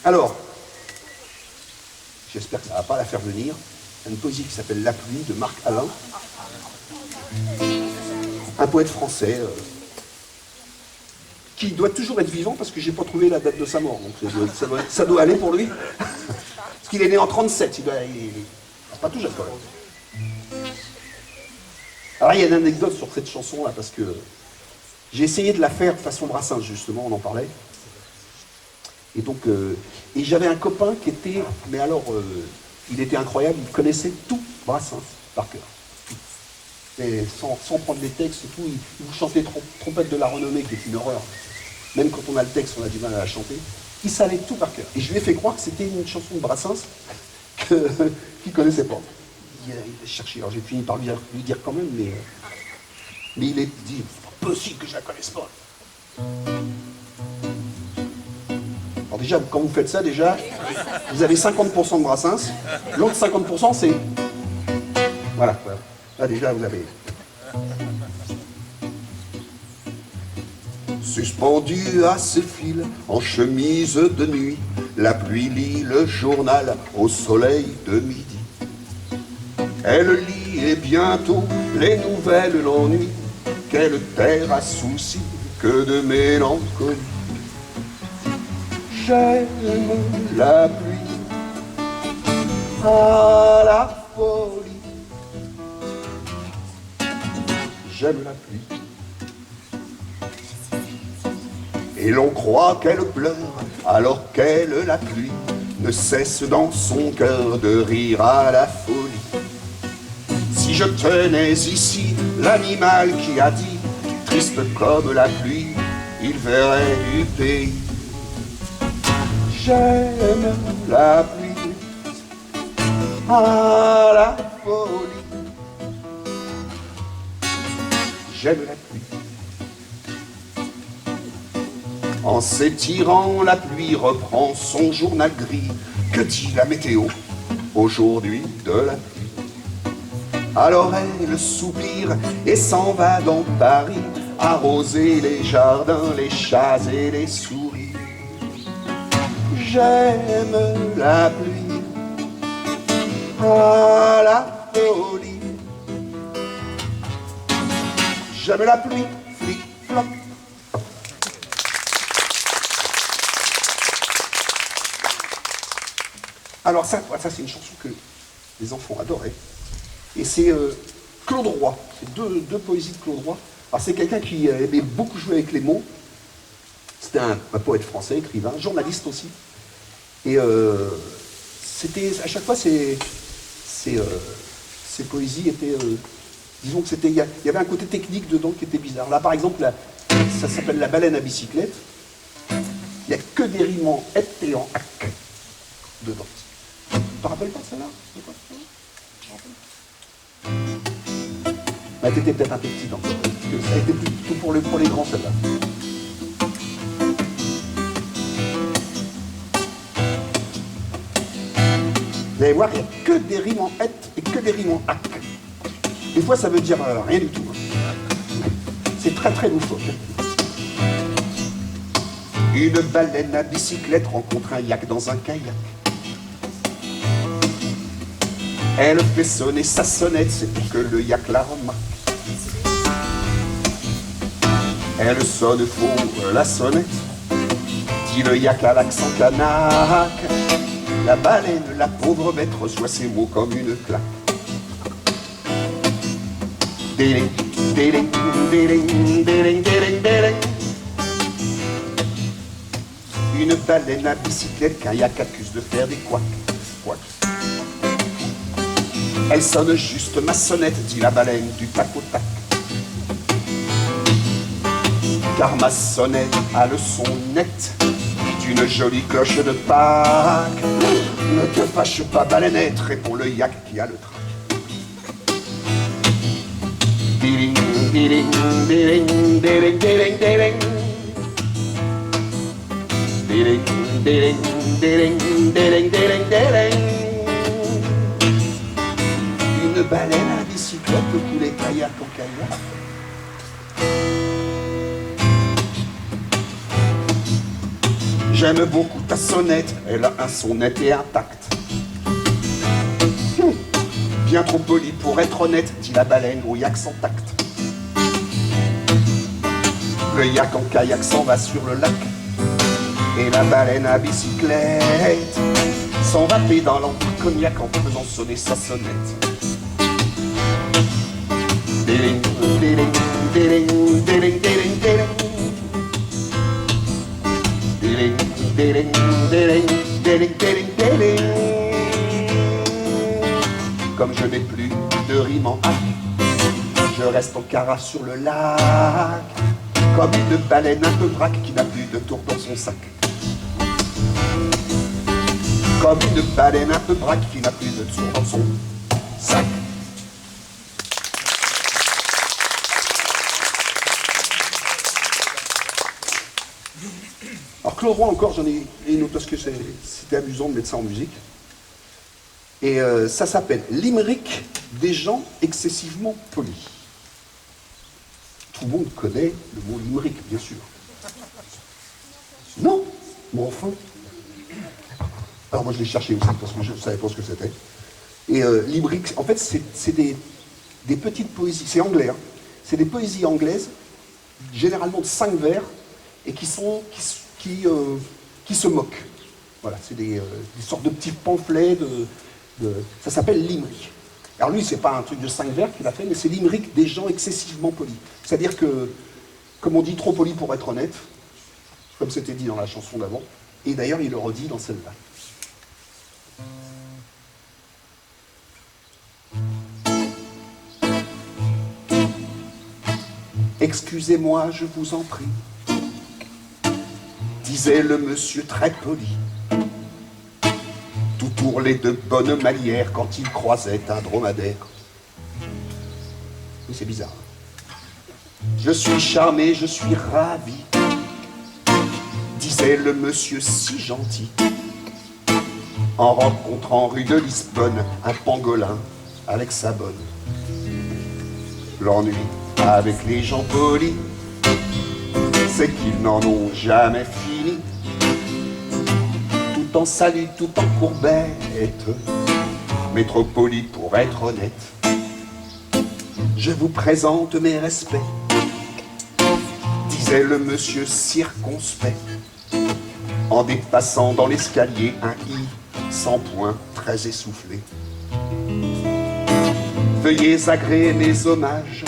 Alors, j'espère que ça ne va pas la faire venir. Une poésie qui s'appelle La pluie de Marc Alain. Un poète français qui doit toujours être vivant parce que j'ai pas trouvé la date de sa mort. Donc ça doit aller pour lui. Parce qu'il est né en 37, il est pas tout jeune quand même. Alors il y a une anecdote sur cette chanson là parce que j'ai essayé de la faire de façon Brassens justement, on en parlait. Et donc, et j'avais un copain qui était, mais alors, il était incroyable, il connaissait tout Brassens par cœur. Et sans prendre les textes et tout, il vous chantait Trompette de la renommée, qui est une horreur. Même quand on a le texte, on a du mal à la chanter. Il savait tout par cœur. Et je lui ai fait croire que c'était une chanson de Brassens qu'il ne connaissait pas. Il a cherché, alors j'ai fini par lui dire quand même, mais il a dit, c'est pas possible que je la connaisse pas. Alors déjà, quand vous faites ça, déjà, vous avez 50% de Brassens. L'autre 50%, c'est... Voilà. Là, déjà, vous avez... Suspendu à ses fils, en chemise de nuit, la pluie lit le journal au soleil de midi. Elle lit et bientôt les nouvelles l'ennui. Quelle terre à souci que de mélancolie. J'aime la pluie à la folie. J'aime la pluie. Et l'on croit qu'elle pleure alors qu'elle, la pluie, ne cesse dans son cœur de rire à la folie. Si je tenais ici l'animal qui a dit, triste comme la pluie, il verrait du pays. J'aime la pluie à la folie. J'aime la pluie. En s'étirant, la pluie reprend son journal gris. Que dit la météo aujourd'hui de la pluie? Alors elle soupire et s'en va dans Paris, arroser les jardins, les chats et les souris. J'aime la pluie à la folie. J'aime la pluie, flic, floc. Alors ça c'est une chanson que les enfants adoraient. Et c'est Claude Roy, c'est deux poésies de Claude Roy. Alors c'est quelqu'un qui aimait beaucoup jouer avec les mots. C'était un poète français, écrivain, journaliste aussi. Et c'était, à chaque fois, ces poésies étaient, disons que c'était, il y avait un côté technique dedans qui était bizarre. Là, par exemple, ça s'appelle La baleine à bicyclette. Il n'y a que des rimes en et et en ac dedans. Tu te rappelles pas celle-là? Bah, t'étais peut-être un peu petite encore, parce que ça a été plutôt pour les grands, celle-là. Vous allez voir, il n'y a que des rimes en et et que des rimes en ac. Des fois, ça veut dire rien du tout. C'est très très loufoque. Une baleine à bicyclette rencontre un yak dans un kayak. Elle fait sonner sa sonnette, c'est pour que le yak la remarque. Elle sonne faux la sonnette, dit le yak à l'accent kanak. La baleine, la pauvre bête, reçoit ses mots comme une claque. Déling, déling, déling, déling, déling, déling. Une baleine à bicyclette qu'un yak accuse de faire des couacs. Elle sonne juste ma sonnette, dit la baleine du tac au tac. Car ma sonnette a le son net d'une jolie cloche de Pâques. Ne te fâche pas, baleinette, répond le yak qui a le trac. Diling, diling, diling, diling, diling, diling. Diling, diling, diling, diling, diling, diling. Une baleine à bicyclette peut couler kayak en kayak. J'aime beaucoup ta sonnette, elle a un son net et intact. Bien trop poli pour être honnête, dit la baleine au yak sans tact. Le yak en kayak s'en va sur le lac, et la baleine à bicyclette s'en va pédalant du cognac en faisant sonner sa sonnette. Déling, déling, déling, déling, déling, déling. Déling, déling, déling, déling, déling, déling. Comme je n'ai plus de rime en hack, je reste en cara sur le lac, comme une baleine un peu braque qui n'a plus de tour dans son sac. Comme une baleine un peu braque qui n'a plus de tour dans son sac. Alors Claude Roy encore, j'en ai une autre parce que c'était amusant de mettre ça en musique. Et ça s'appelle Limerick des gens excessivement polis. Tout le monde connaît le mot limerick, bien sûr. Non, mais enfin. Alors moi je l'ai cherché aussi parce que je ne savais pas ce que c'était. Et limerick, en fait c'est des petites poésies, c'est anglais, hein. C'est des poésies anglaises, généralement de 5 vers, et qui se moquent. Voilà, c'est des sortes de petits pamphlets ça s'appelle limerick. Alors lui, c'est pas un truc de 5 vers qu'il a fait, mais c'est limerick des gens excessivement polis. C'est-à-dire que, comme on dit, trop poli pour être honnête, comme c'était dit dans la chanson d'avant, et d'ailleurs il le redit dans celle-là. Excusez-moi, je vous en prie, disait le monsieur très poli, tout ourlé de bonne manière quand il croisait un dromadaire. Oui, c'est bizarre. Je suis charmé, je suis ravi, disait le monsieur si gentil, en rencontrant rue de Lisbonne un pangolin avec sa bonne. L'ennui avec les gens polis, c'est qu'ils n'en ont jamais fini. Tout en salut, tout en courbette, mais trop poli pour être honnête. Je vous présente mes respects, disait le monsieur circonspect, en dépassant dans l'escalier un i sans point très essoufflé. Veuillez agréer mes hommages,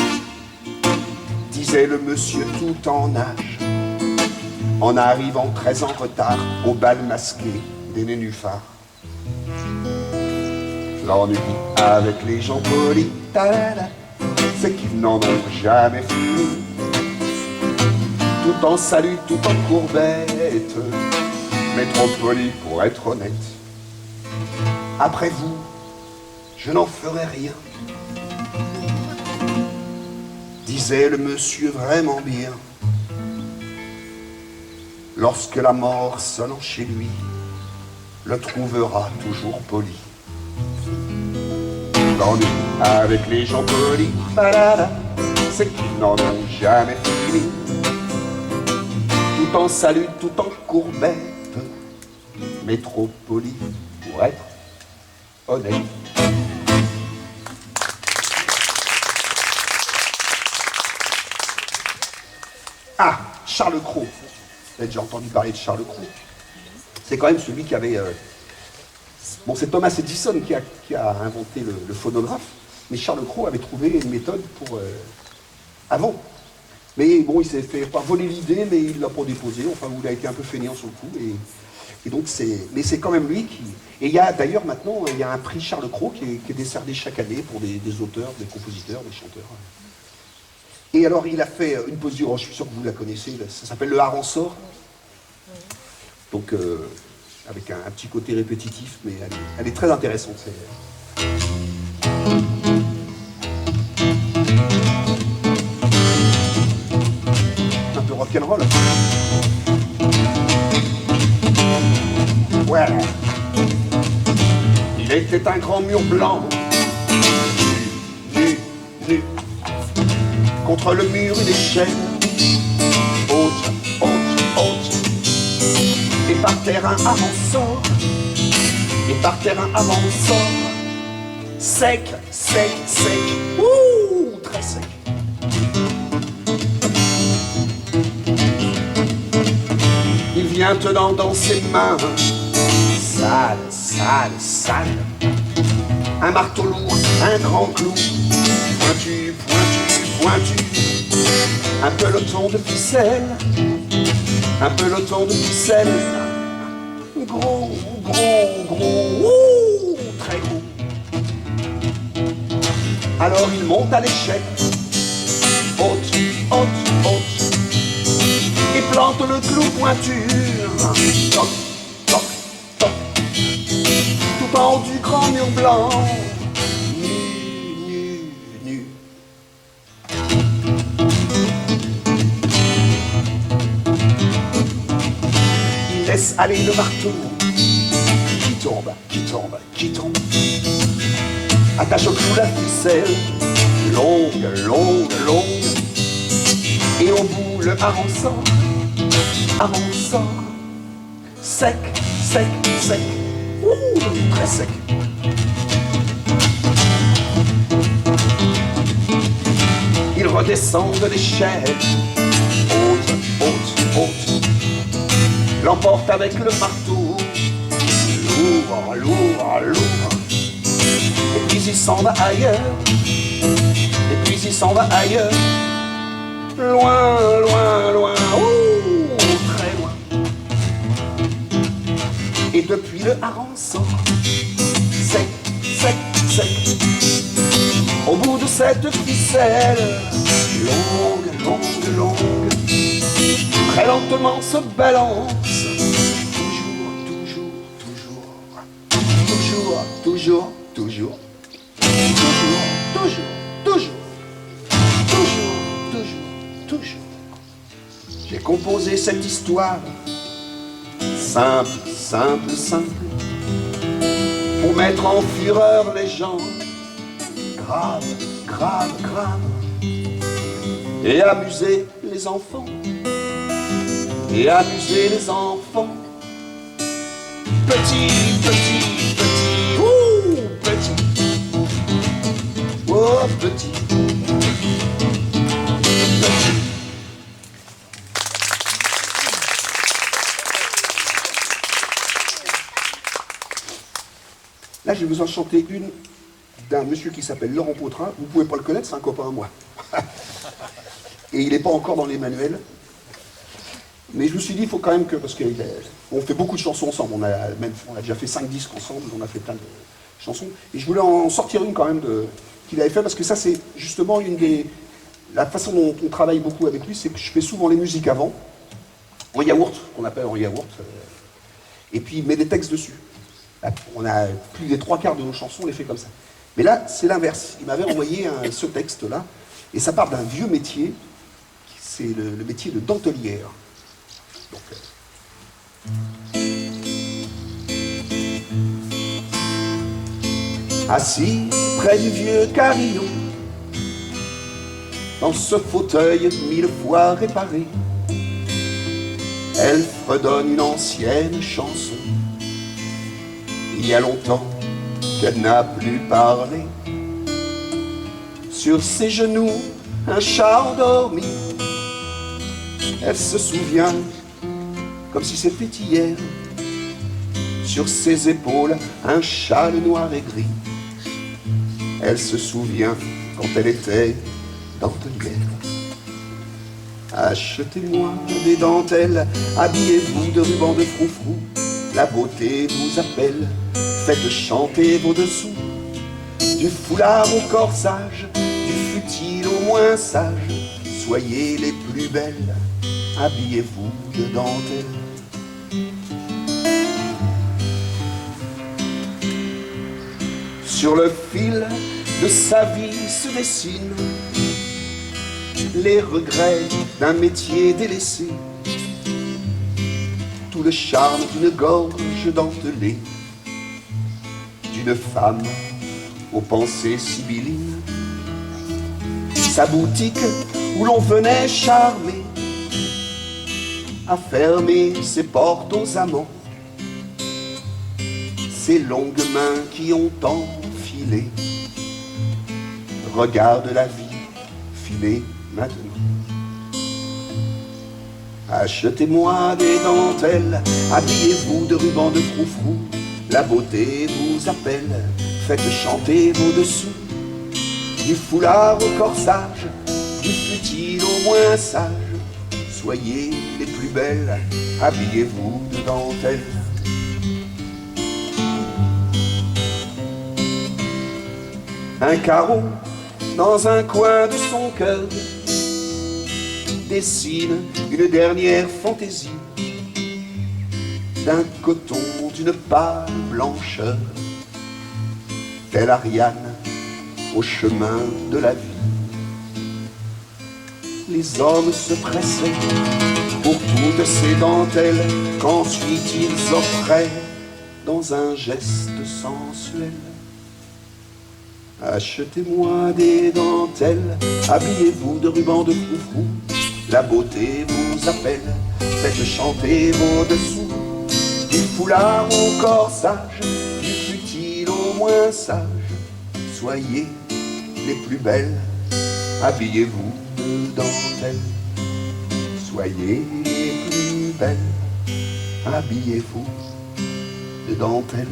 disait le monsieur tout en âge, en arrivant très en retard au bal masqué des nénuphars. L'ennui avec les gens polis, c'est qu'ils n'en ont jamais fini. Tout en salut, tout en courbette, mais trop poli pour être honnête. Après vous, je n'en ferai rien, disait le monsieur vraiment bien. Lorsque la mort sonnant chez lui, le trouvera toujours poli. L'ennui avec les gens polis, c'est qu'ils n'en ont jamais fini. Tout en salut, tout en courbette, mais trop poli pour être honnête. Ah, Charles Cros. Vous avez déjà entendu parler de Charles Cros. C'est quand même celui qui avait... Bon, c'est Thomas Edison qui a inventé le phonographe, mais Charles Cros avait trouvé une méthode pour... avant. Mais bon, il s'est fait pas voler l'idée, mais il l'a pas déposé. Enfin, il a été un peu fainéant sur le coup. Et donc, mais c'est quand même lui qui... Et il y a d'ailleurs maintenant, il y a un prix Charles Cros qui est décerné chaque année pour des auteurs, des compositeurs, des chanteurs. Et alors, il a fait une posture, je suis sûr que vous la connaissez, ça s'appelle le Harançor. Donc, avec un petit côté répétitif, mais elle est très intéressante. Un peu rock'n'roll. Ouais. Il était un grand mur blanc, nu. Contre le mur, une échelle, haute. Et par terre un avant-sort, sec, ouh, très sec. Il vient tenant dans ses mains, sale, un marteau lourd, un grand clou, pointu, un peloton de ficelle, gros, ouh, très gros. Alors il monte à l'échelle, haute, et plante le clou pointu, toc, tout en haut du grand mur blanc, nu. Il laisse aller le marteau, qui tombe, attache au clou la ficelle, longue, et au bout le harançon, sec, ouh, très sec. Il redescend de l'échelle, haute, l'emporte avec le marteau, lourd, et puis il s'en va ailleurs, loin, ouh, très loin. Et depuis le harançon, sec, au bout de cette ficelle, longue, très lentement se balance, toujours. J'ai composé cette histoire simple, pour mettre en fureur les gens, grave, et amuser les enfants, petit, ouh, petit. Là, je vais vous en chanter une d'un monsieur qui s'appelle Laurent Pautrin. Vous ne pouvez pas le connaître, c'est un copain à moi. Et il n'est pas encore dans les manuels. Mais je me suis dit, il faut quand même que... Parce qu'on fait beaucoup de chansons ensemble. On a déjà fait 5 disques ensemble, on a fait plein de chansons. Et je voulais en sortir une quand même qu'il avait fait, parce que ça, c'est justement une des... La façon dont on travaille beaucoup avec lui, c'est que je fais souvent les musiques avant, en yaourt, qu'on appelle en yaourt, et puis il met des textes dessus. Là, on a plus des 3/4 de nos chansons, on les fait comme ça. Mais là, c'est l'inverse. Il m'avait envoyé ce texte-là, et ça part d'un vieux métier, c'est le métier de dentelière. Donc, assis près du vieux carillon, dans ce fauteuil 1000 fois réparé, elle fredonne une ancienne chanson. Il y a longtemps qu'elle n'a plus parlé. Sur ses genoux, un chat endormi. Elle se souvient, comme si c'était hier, sur ses épaules, un châle noir et gris. Elle se souvient quand elle était dentelière. Achetez-moi des dentelles, habillez-vous de rubans de froufrou. La beauté vous appelle, faites chanter vos dessous. Du foulard au corsage, du futile au moins sage, soyez les plus belles, habillez-vous de dentelles. Sur le fil de sa vie se dessinent les regrets d'un métier délaissé, tout le charme d'une gorge dentelée, d'une femme aux pensées sibyllines, sa boutique où l'on venait charmer, a fermé ses portes aux amants, ses longues mains qui ont enfilé, regarde la vie filer maintenant. Achetez-moi des dentelles, habillez-vous de rubans de froufrou. La beauté vous appelle, faites chanter vos dessous. Du foulard au corsage, du futile au moins sage, soyez les plus belles, habillez-vous de dentelles. Un carreau dans un coin de son cœur dessine une dernière fantaisie d'un coton d'une pâle blancheur, telle Ariane au chemin de la vie. Les hommes se pressaient pour toutes ces dentelles qu'ensuite ils offraient dans un geste sensuel. Achetez-moi des dentelles, habillez-vous de rubans de froufrou. La beauté vous appelle, faites chanter vos dessous. Du foulard au corsage, du futile au moins sage, soyez les plus belles, habillez-vous de dentelles. Soyez les plus belles, habillez-vous de dentelles.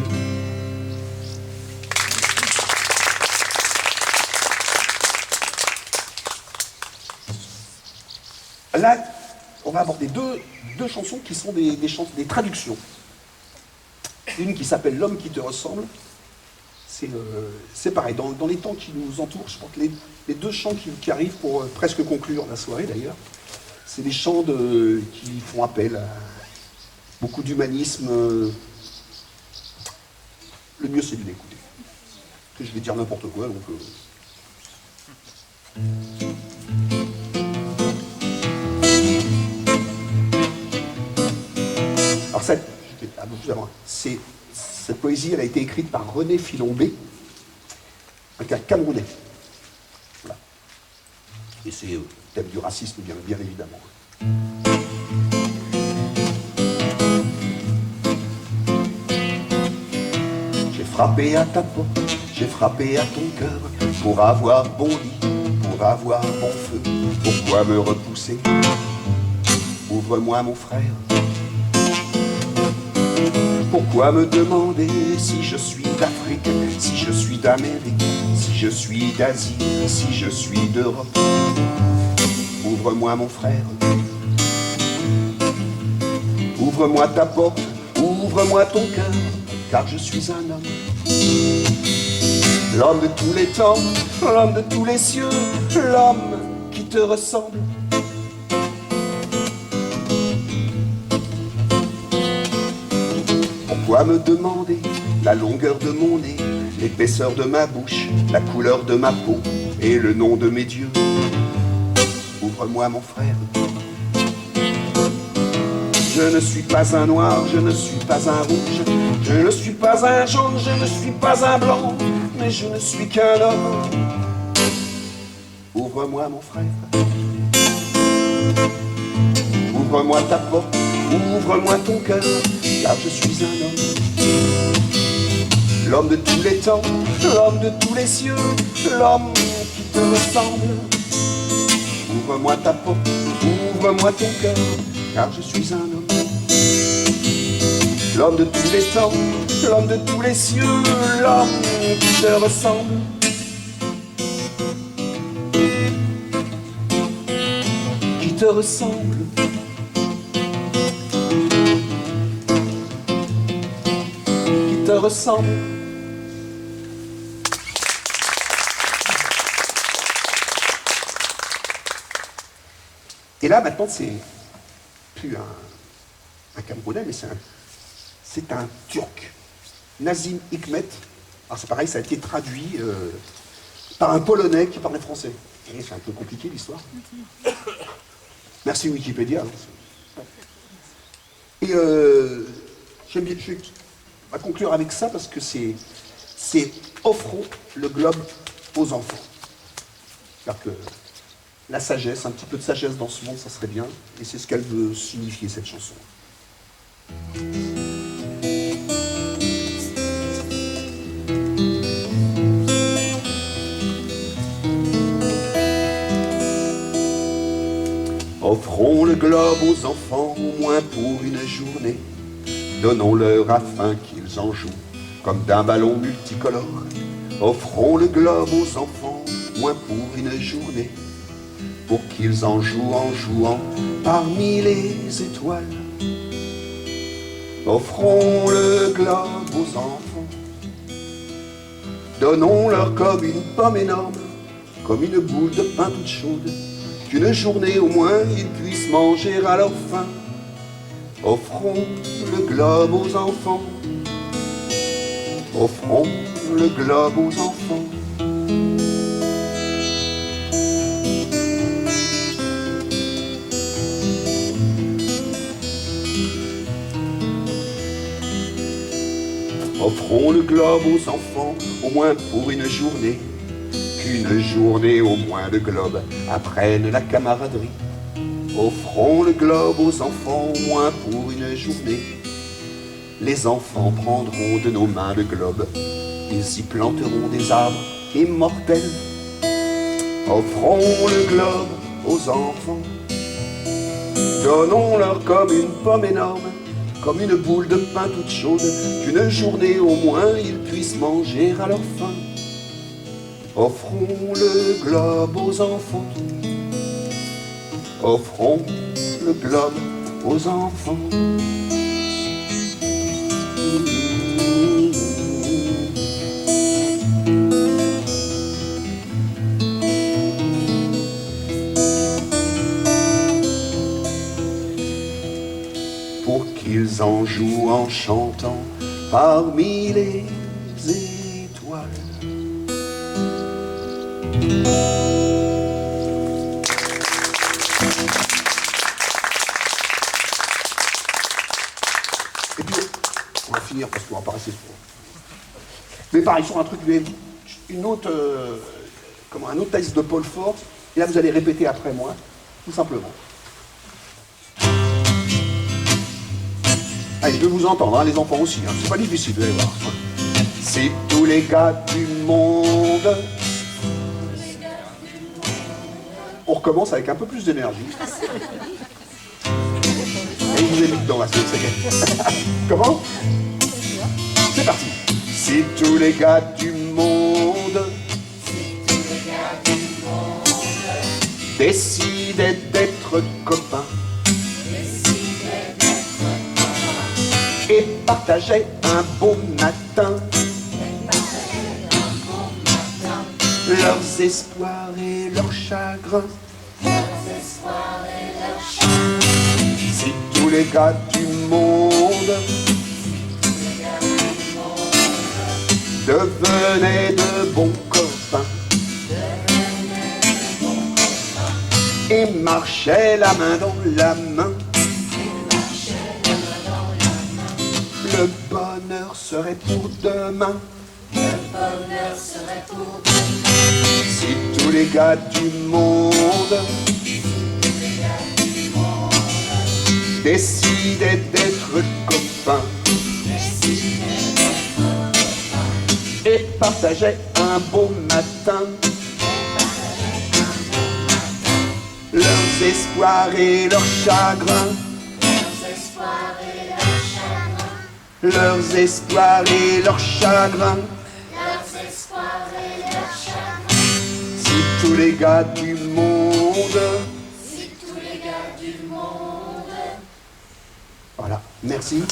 Là, on va aborder deux chansons qui sont des traductions. Une qui s'appelle L'homme qui te ressemble. C'est pareil, dans les temps qui nous entourent, je pense que les deux chants qui arrivent pour presque conclure la soirée d'ailleurs, c'est des chants qui font appel à beaucoup d'humanisme. Le mieux c'est de l'écouter. Que je vais dire n'importe quoi, donc... Alors cette poésie, elle a été écrite par René Filombé, un Camerounais. Voilà. Et c'est le thème du racisme, bien évidemment. J'ai frappé à ta porte, j'ai frappé à ton cœur, pour avoir bon lit, pour avoir bon feu. Pourquoi me repousser? Ouvre-moi mon frère. Pourquoi me demander si je suis d'Afrique, si je suis d'Amérique, si je suis d'Asie, si je suis d'Europe? Ouvre-moi mon frère, ouvre-moi ta porte, ouvre-moi ton cœur, car je suis un homme. L'homme de tous les temps, l'homme de tous les cieux, l'homme qui te ressemble. Pourquoi me demander la longueur de mon nez, l'épaisseur de ma bouche, la couleur de ma peau et le nom de mes dieux? Ouvre-moi mon frère. Je ne suis pas un noir, je ne suis pas un rouge, je ne suis pas un jaune, je ne suis pas un blanc, mais je ne suis qu'un homme. Ouvre-moi mon frère. Ouvre-moi ta porte, ouvre-moi ton cœur, car je suis un homme. L'homme de tous les temps, l'homme de tous les cieux, l'homme qui te ressemble. Ouvre-moi ta porte, ouvre-moi ton cœur, car je suis un homme. L'homme de tous les temps, l'homme de tous les cieux, l'homme qui te ressemble. Qui te ressemble. Qui te ressemble. Et là, maintenant, c'est plus un Camerounais, mais c'est un Turc, Nazim Hikmet. Alors c'est pareil, ça a été traduit par un Polonais qui parlait français. Et c'est un peu compliqué l'histoire. Merci Wikipédia. Et j'aime bien, je vais conclure avec ça parce que c'est offrons le globe aux enfants. C'est-à-dire que la sagesse, un petit peu de sagesse dans ce monde, ça serait bien. Et c'est ce qu'elle veut signifier, cette chanson. Offrons le globe aux enfants, au moins pour une journée. Donnons-leur afin qu'ils en jouent, comme d'un ballon multicolore. Offrons le globe aux enfants, au moins pour une journée, pour qu'ils en jouent en jouant parmi les étoiles. Offrons le globe aux enfants, donnons-leur comme une pomme énorme, comme une boule de pain toute chaude, qu'une journée au moins ils puissent manger à leur faim. Offrons le globe aux enfants, offrons le globe aux enfants. Offrons le globe aux enfants, au moins pour une journée, qu'une journée au moins de globe apprenne la camaraderie. Offrons le globe aux enfants, au moins pour une journée. Les enfants prendront de nos mains le globe, ils y planteront des arbres immortels. Offrons le globe aux enfants, donnons-leur comme une pomme énorme, comme une boule de pain toute chaude, qu'une journée au moins ils puissent manger à leur faim. Offrons le globe aux enfants, offrons le globe aux enfants. Pour qu'ils en jouent en chantant parmi les étoiles. Et puis, on va finir parce qu'on va pas rester sur. Mais pareil, sur un truc, un autre texte de Paul Fort, et là vous allez répéter après moi, tout simplement. Allez, je veux vous entendre, hein, les enfants aussi, hein. C'est pas difficile, vous allez voir. C'est tous les gars du monde. On recommence avec un peu plus d'énergie. Et je vous ai mis dedans, là, c'est Comment ? Si tous les gars du monde décidaient d'être copains et partageaient un beau matin leurs espoirs et leurs chagrins. Si tous les gars du monde devenaient de bons copains et marchaient la main dans la main, le bonheur serait pour demain. Si tous les gars du monde décidaient d'être copains et partageaient un beau matin leurs espoirs et leurs chagrins, leurs espoirs et leurs chagrins. Si tous les gars du monde. Voilà, merci.